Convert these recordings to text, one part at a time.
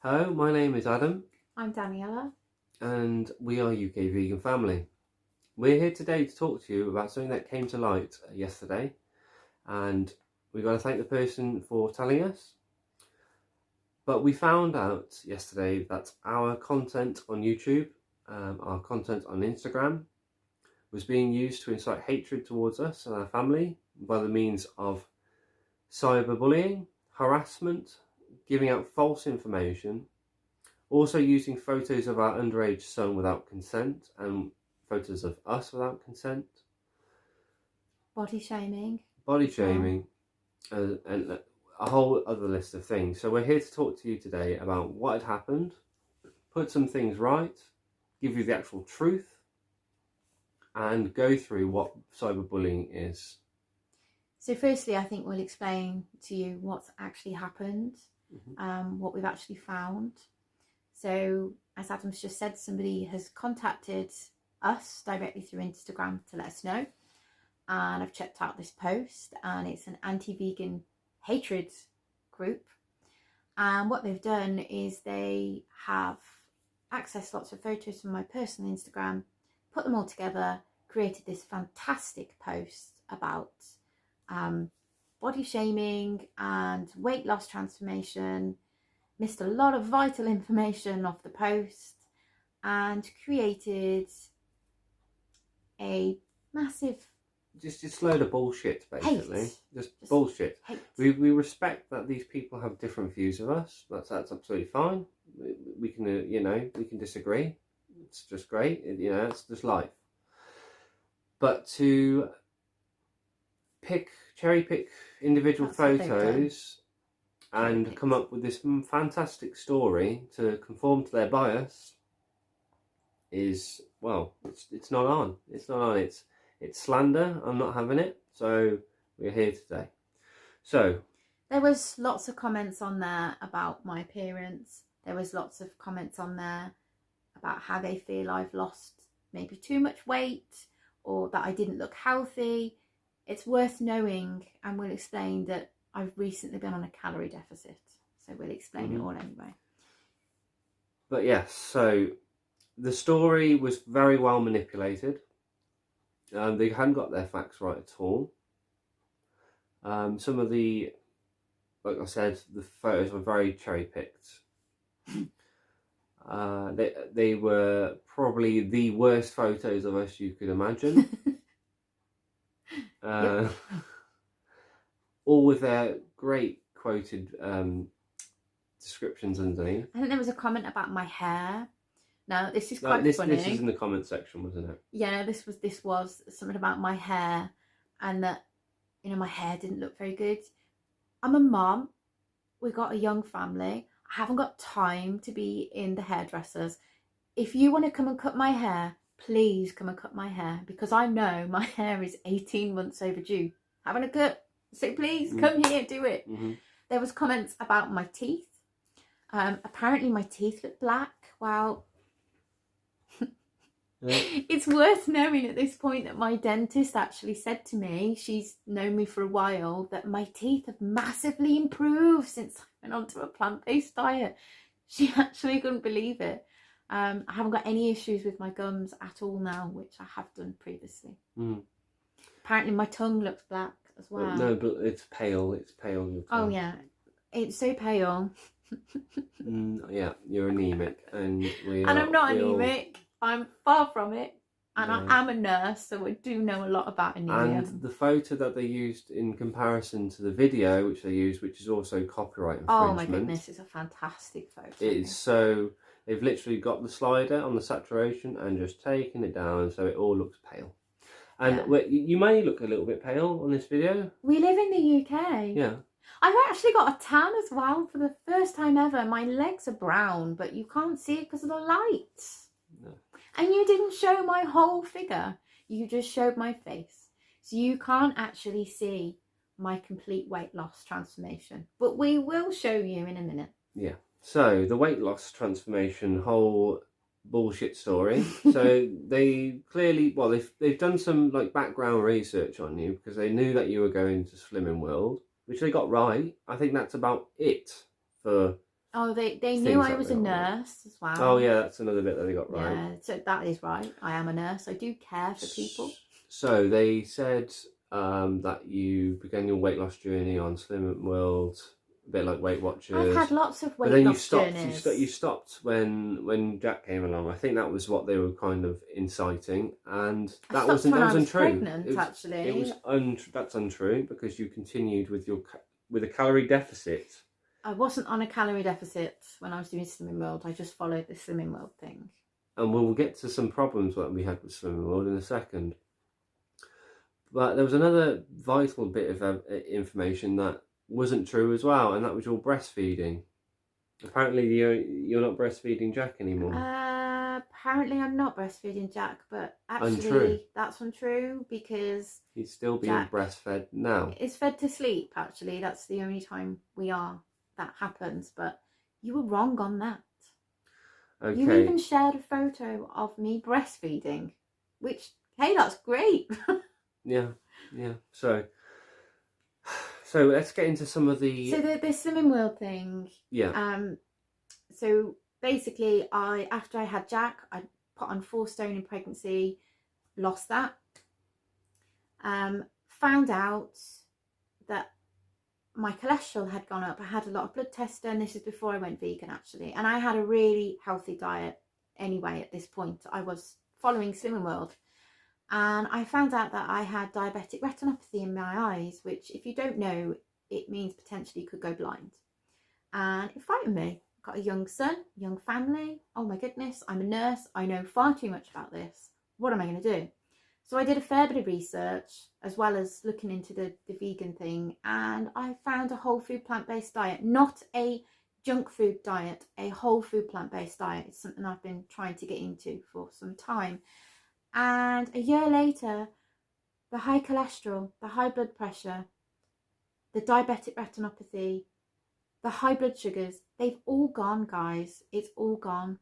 Hello, my name is Adam. I'm Daniela. And we are UK Vegan Family. We're here today to talk to you about something that came to light yesterday. And we've got to thank the person for telling us. But we found out yesterday that our content on YouTube, our content on Instagram, was being used to incite hatred towards us and our family by the means of cyberbullying, harassment, giving out false information, also using photos of our underage son without consent and photos of us without consent. Body shaming. And a whole other list of things. So we're here to talk to you today about what had happened, put some things right, give you the actual truth, and go through what cyberbullying is. So firstly, I think we'll explain to you what's actually happened, what we've actually found. So as Adam's just said, somebody has contacted us directly through Instagram to let us know. And I've checked out this post, and it's an anti-vegan hatred group. And what they've done is they have accessed lots of photos from my personal Instagram, put them all together, created this fantastic post about body shaming and weight loss transformation, missed a lot of vital information off the post, and created a massive just load of bullshit, basically. Hate. Just bullshit. Hate. We respect that these people have different views of us. That's absolutely fine. We can we can disagree. It's just great. It's just life. But to cherry pick individual photos and come up with this fantastic story to conform to their bias is, well, it's not on. It's not on. It's slander. I'm not having it. So we're here today. So there was lots of comments on there about my appearance. There was lots of comments on there about how they feel I've lost maybe too much weight or that I didn't look healthy. It's worth knowing, and we'll explain that I've recently been on a calorie deficit. So we'll explain it all anyway. But yes, so the story was very well manipulated. They hadn't got their facts right at all. Some of the, like I said, the photos were very cherry picked. They were probably the worst photos of us you could imagine. Yep. All with their great quoted descriptions underneath. I think there was a comment about my hair. Now this is quite funny. This is in the comment section, wasn't it? Yeah, this was something about my hair, and that my hair didn't look very good. I'm a mom. We got a young family. I haven't got time to be in the hairdressers. If you want to come and cut my hair, please come and cut my hair, because I know my hair is 18 months overdue. Having a cut. So please come here, do it. There was comments about my teeth. Apparently my teeth look black. Well, it's worth knowing at this point that my dentist actually said to me, she's known me for a while, that my teeth have massively improved since I went onto a plant-based diet. She actually couldn't believe it. I haven't got any issues with my gums at all now, which I have done previously. Apparently my tongue looks black as well. No, but it's pale. It's pale. Oh yeah, it's so pale. Yeah, you're anemic, and I'm not anemic. I'm far from it, and I am a nurse, so I do know a lot about anemia. And the photo that they used in comparison to the video, which they used, which is also copyright infringement. Oh my goodness, it's a fantastic photo. It is so. They've literally got the slider on the saturation and just taken it down, so it all looks pale. And you may look a little bit pale on this video. We live in the UK. Yeah. I've actually got a tan as well for the first time ever. My legs are brown, but you can't see it because of the lights. No. And you didn't show my whole figure. You just showed my face. So you can't actually see my complete weight loss transformation. But we will show you in a minute. Yeah. So the weight loss transformation whole bullshit story. So they clearly, well, they've done some like background research on you, because they knew that you were going to Slimming World, which they got right. I think that's about it for Oh, they knew things I that was they a got right. nurse as well. Oh yeah, that's another bit that they got right. Yeah, so that is right. I am a nurse. I do care for people. So they said that you began your weight loss journey on Slim World, a bit like Weight Watchers. I've had lots of weight but then loss journeys. You stopped when Jack came along. I think that was what they were kind of inciting, and that was untrue. Pregnant, actually. That's untrue, because you continued with a calorie deficit. I wasn't on a calorie deficit when I was doing Slimming World. I just followed the Slimming World thing. And we'll get to some problems that we had with Slimming World in a second. But there was another vital bit of information that wasn't true as well, and that was your breastfeeding. Apparently you're not breastfeeding Jack anymore. Apparently I'm not breastfeeding Jack, but actually untrue. That's untrue, because he's still being breastfed now. It's fed to sleep, actually. That's the only time that happens, but you were wrong on that. Okay. You even shared a photo of me breastfeeding, which, hey, that's great. yeah. So let's get into some of the... So the Slimming World thing. Yeah. So basically, after I had Jack, I put on 4 stone in pregnancy, lost that. Found out that my cholesterol had gone up. I had a lot of blood tests done. This is before I went vegan, actually. And I had a really healthy diet anyway at this point. I was following Slimming World. And I found out that I had diabetic retinopathy in my eyes, which, if you don't know, it means potentially you could go blind. And it frightened me. I've got a young son, young family. Oh my goodness, I'm a nurse. I know far too much about this. What am I going to do? So I did a fair bit of research, as well as looking into the vegan thing. And I found a whole food plant-based diet, not a junk food diet, a whole food plant-based diet. It's something I've been trying to get into for some time. And a year later, the high cholesterol, the high blood pressure, the diabetic retinopathy, the high blood sugars, they've all gone, guys. It's all gone.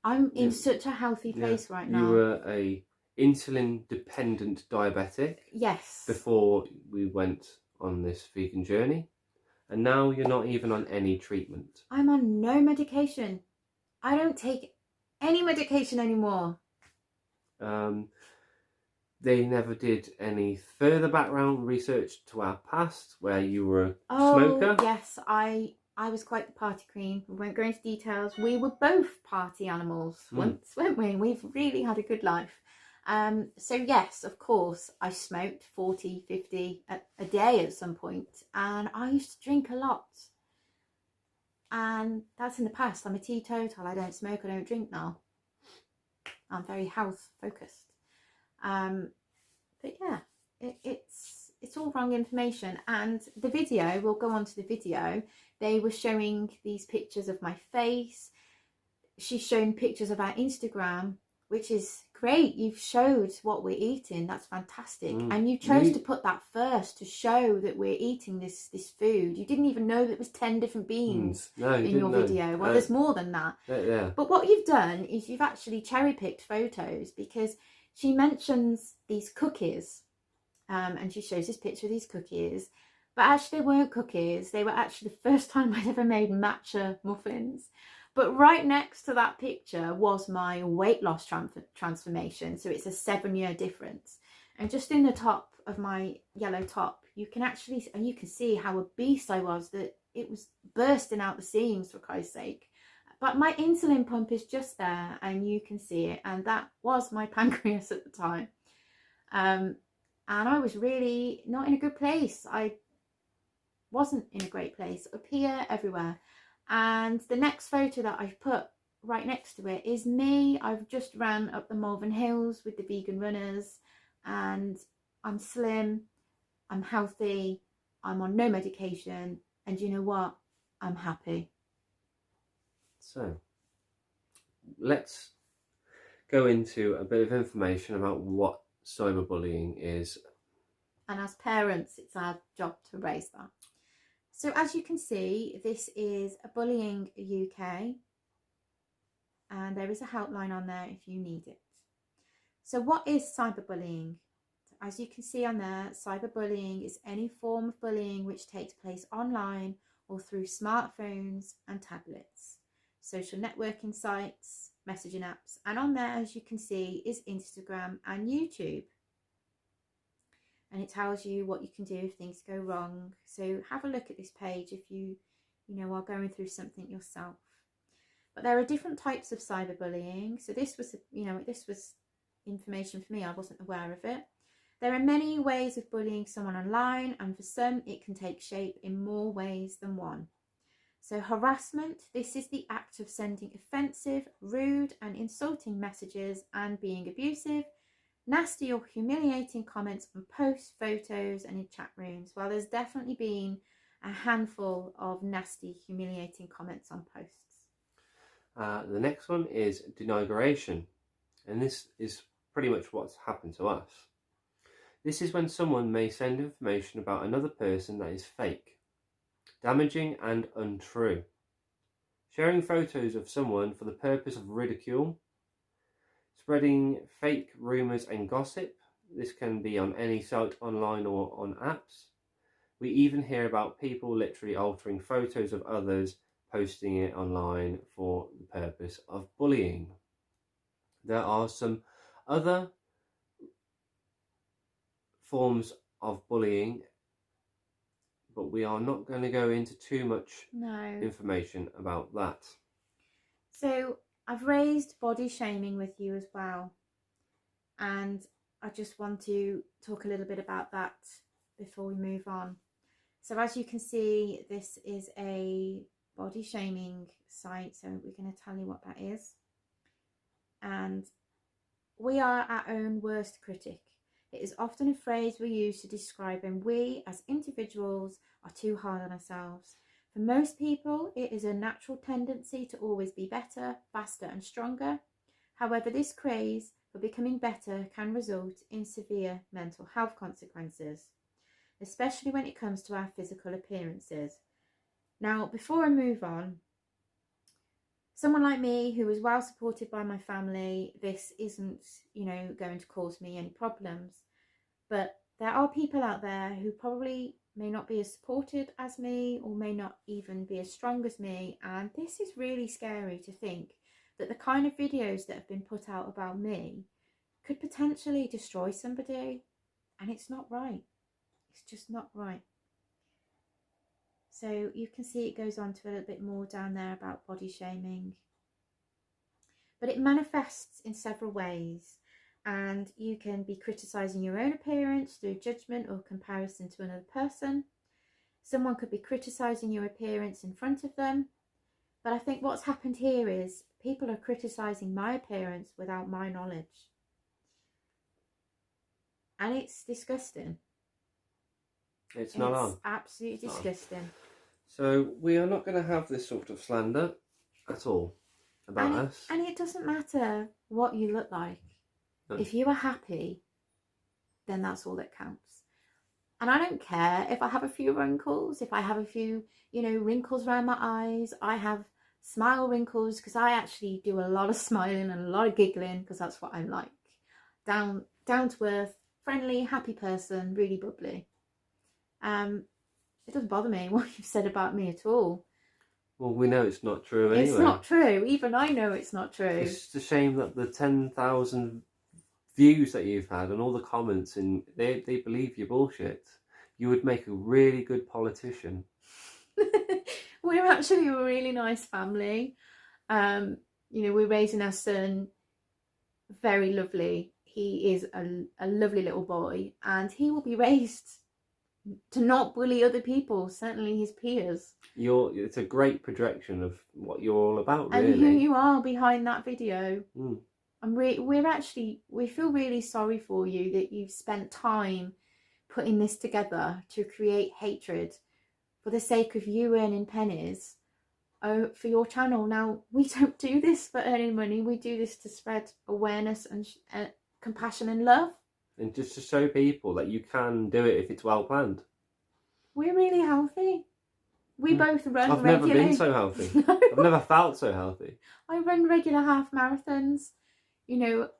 I'm in such a healthy place right now. You were a insulin-dependent diabetic. Yes. Before we went on this vegan journey. And now you're not even on any treatment. I'm on no medication. I don't take any medication anymore. They never did any further background research to our past where you were a smoker. Yes, I was quite the party queen. We won't go into details. We were both party animals once, weren't we? We've really had a good life. So yes, of course, I smoked 40, 50 a day at some point, and I used to drink a lot. And that's in the past. I'm a teetotal. I don't smoke, I don't drink now. I'm very health focused. But yeah, it's all wrong information. And the video, we'll go on to the video. They were showing these pictures of my face. She's shown pictures of our Instagram, which is great. You've showed what we're eating. That's fantastic. And you chose to put that first to show that we're eating this food. You didn't even know that it was 10 different beans in your video. Well, there's more than that. Yeah. But what you've done is you've actually cherry-picked photos, because she mentions these cookies. And she shows this picture of these cookies. But actually, they weren't cookies. They were actually the first time I'd ever made matcha muffins. But right next to that picture was my weight loss transformation. So it's a 7-year difference. And just in the top of my yellow top, you can see how obese I was, that it was bursting out the seams, for Christ's sake. But my insulin pump is just there, and you can see it. And that was my pancreas at the time. And I was really not in a good place. I wasn't in a great place. Up here, everywhere. And the next photo that I've put right next to it is me. I've just ran up the Malvern Hills with the vegan runners, and I'm slim, I'm healthy, I'm on no medication, and you know what? I'm happy. So, let's go into a bit of information about what cyberbullying is. And as parents, it's our job to raise that. So as you can see, this is a Bullying UK, and there is a helpline on there if you need it. So what is cyberbullying? As you can see on there, cyberbullying is any form of bullying which takes place online or through smartphones and tablets, social networking sites, messaging apps, and on there, as you can see, is Instagram and YouTube. And it tells you what you can do if things go wrong. So have a look at this page if you are going through something yourself. But there are different types of cyberbullying. So this was information for me. I wasn't aware of it. There are many ways of bullying someone online, and for some it can take shape in more ways than one. So harassment, this is the act of sending offensive, rude and insulting messages and being abusive, nasty or humiliating comments on posts, photos and in chat rooms. Well, there's definitely been a handful of nasty, humiliating comments on posts. The next one is deterioration, and this is pretty much what's happened to us. This is when someone may send information about another person that is fake, damaging and untrue. Sharing photos of someone for the purpose of ridicule, spreading fake rumours and gossip. This can be on any site online or on apps. We even hear about people literally altering photos of others, posting it online for the purpose of bullying. There are some other forms of bullying, but we are not going to go into too much information about that. So I've raised body shaming with you as well, and I just want to talk a little bit about that before we move on. So as you can see, this is a body shaming site, so we're going to tell you what that is. And we are our own worst critic. It is often a phrase we use to describe when we as individuals are too hard on ourselves. For most people, it is a natural tendency to always be better, faster and stronger. However, this craze for becoming better can result in severe mental health consequences, especially when it comes to our physical appearances. Now, before I move on, someone like me who is well supported by my family, this isn't, going to cause me any problems. But there are people out there who probably may not be as supported as me or may not even be as strong as me. And this is really scary to think that the kind of videos that have been put out about me could potentially destroy somebody. And it's not right. It's just not right. So you can see it goes on to a little bit more down there about body shaming. But it manifests in several ways, and you can be criticising your own appearance through judgment or comparison to another person. Someone could be criticising your appearance in front of them. But I think what's happened here is people are criticising my appearance without my knowledge. And it's disgusting. It's not on. Absolutely disgusting. So we are not going to have this sort of slander at all about us. And it doesn't matter what you look like. No. If you are happy, then that's all that counts. And I don't care if I have a few wrinkles, if I have a few, wrinkles around my eyes. I have smile wrinkles because I actually do a lot of smiling and a lot of giggling because that's what I'm like. Down to earth, friendly, happy person, really bubbly. It doesn't bother me what you've said about me at all. Well, we know it's not true anyway. It's not true. Even I know it's not true. It's just a shame that the 10,000 views that you've had and all the comments, and they believe your bullshit. You would make a really good politician. We're actually a really nice family. We're raising our son very lovely. He is a lovely little boy, and he will be raised to not bully other people, certainly his peers. It's a great projection of what you're all about, really. And who you are behind that video. And we feel really sorry for you that you've spent time putting this together to create hatred for the sake of you earning pennies for your channel. Now, we don't do this for earning money. We do this to spread awareness and compassion and love. And just to show people that you can do it if it's well planned. We're really healthy. We both run I've regularly. never been so healthy. No. I've never felt so healthy. I run regular half marathons.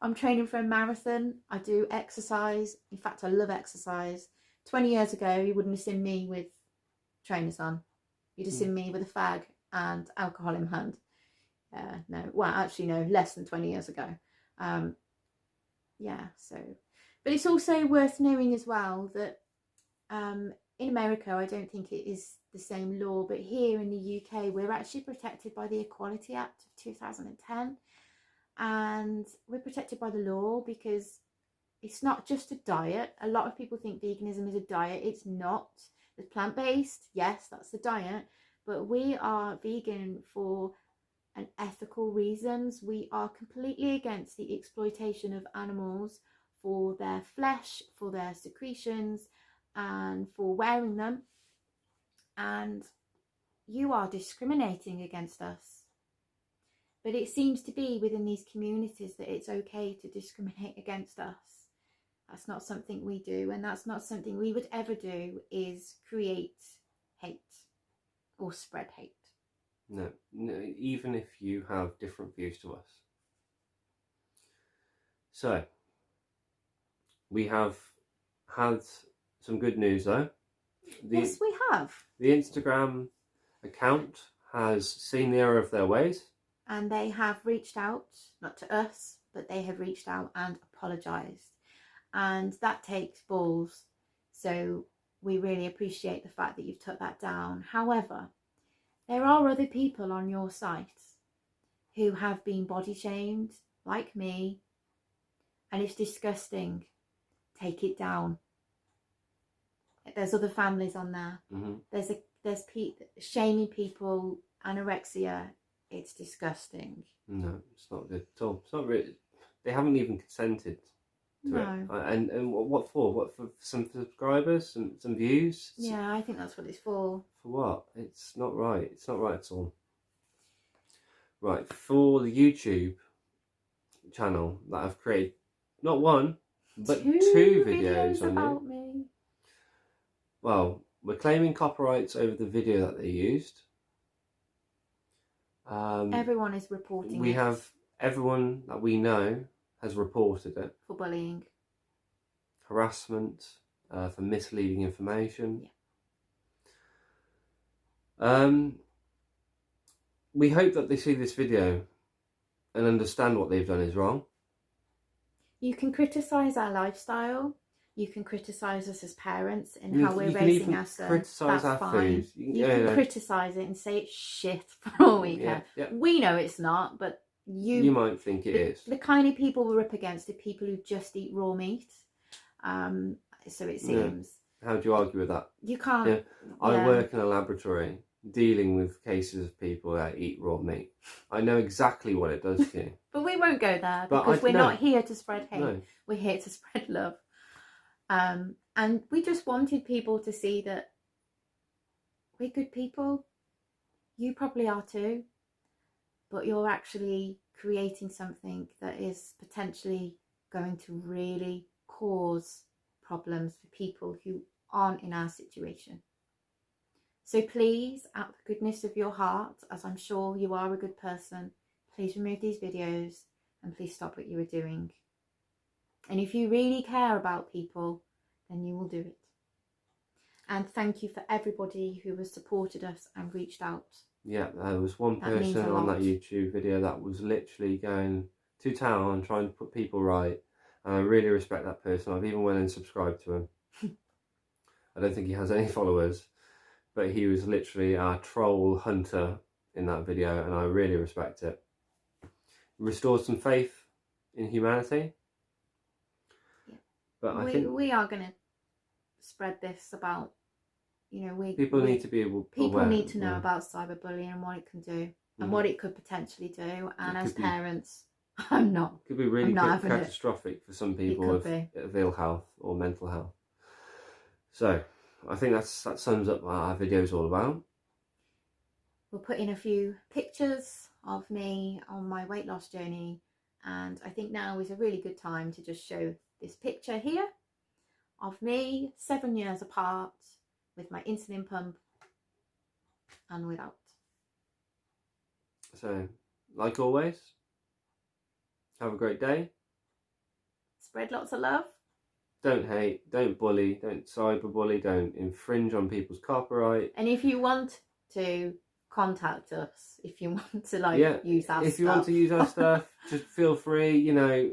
I'm training for a marathon. I do exercise. In fact, I love exercise. 20 years ago, you wouldn't have seen me with trainers on. You'd have seen me with a fag and alcohol in hand. No, well, actually, no, less than 20 years ago. Yeah, so, but it's also worth knowing as well that in America, I don't think it is the same law, but here in the UK, we're actually protected by the Equality Act of 2010. And we're protected by the law because it's not just a diet. A lot of people think veganism is a diet. It's not. It's plant-based. Yes, that's the diet. But we are vegan for an ethical reasons. We are completely against the exploitation of animals for their flesh, for their secretions, and for wearing them. And you are discriminating against us. But it seems to be within these communities that it's okay to discriminate against us. That's not something we do, and that's not something we would ever do, is create hate or spread hate. No, even if you have different views to us. So, we have had some good news though. Yes, we have. The Instagram account has seen the error of their ways. And they have reached out, not to us, but they have reached out and apologised. And that takes balls. So we really appreciate the fact that you've took that down. However, there are other people on your site who have been body shamed, like me, and it's disgusting. Take it down. There's other families on there. Mm-hmm. There's shaming people, anorexia. It's disgusting. No, it's not good at all. It's not really. They haven't even consented to it. And what for? What, for some subscribers, some views? Yeah, I think that's what it's for. For what? It's not right. It's not right at all. Right, for the YouTube channel that I've created, not one, but two videos on about you. Me. Well, we're claiming copyrights over the video that they used. Everyone is reporting We it. have everyone that we know has reported it. For bullying. Harassment, for misleading information. Yeah. We hope that they see this video and understand what they've done is wrong. You can criticise our lifestyle. You can criticise us as parents and how we're raising our son. Criticise our fine. food. You can criticise it and say it's shit for all we care. Yeah. We know it's not, but you might think it is. The kind of people we're up against are people who just eat raw meat. So it seems. Yeah. How do you argue with that? You can't. Yeah. I work in a laboratory dealing with cases of people that eat raw meat. I know exactly what it does to you. But we won't go there because we're not here to spread hate. No. We're here to spread love. And we just wanted people to see that we're good people. You probably are too. But you're actually creating something that is potentially going to really cause problems for people who aren't in our situation. So please, out of the goodness of your heart, as I'm sure you are a good person, please remove these videos and please stop what you are doing. And if you really care about people, then you will do it. And thank you for everybody who has supported us and reached out. Yeah, there was one person on that YouTube video that was literally going to town trying to put people right. And I really respect that person. I've even went and subscribed to him. I don't think he has any followers, but he was literally our troll hunter in that video, and I really respect it. Restored some faith in humanity. Yeah. But I think we are going to spread this about, people need to be able. People need to know about cyberbullying and what it can do and what it could potentially do. And as parents, I'm not. It could be really catastrophic for some people with ill health or mental health. So I think that sums up what our video is all about. We'll put in a few pictures of me on my weight loss journey, and I think now is a really good time to just show this picture here of me 7 years apart with my insulin pump and without. So, like always, have a great day. Spread lots of love. Don't hate, don't bully, don't cyberbully, don't infringe on people's copyright. And if you want to contact us if you want to like use our if stuff. you want to use our stuff, just feel free, you know.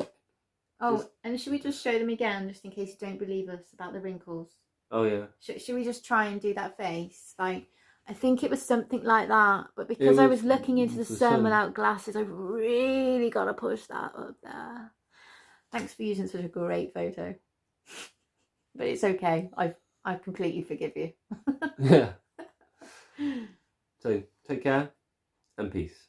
And should we just show them again, just in case you don't believe us about the wrinkles? Oh yeah. Should we just try and do that face? Like, I think it was something like that, but because I was looking into the sun without glasses, I've really got to push that up there. Thanks for using such a great photo. But it's okay. I completely forgive you. Yeah. So take care and peace.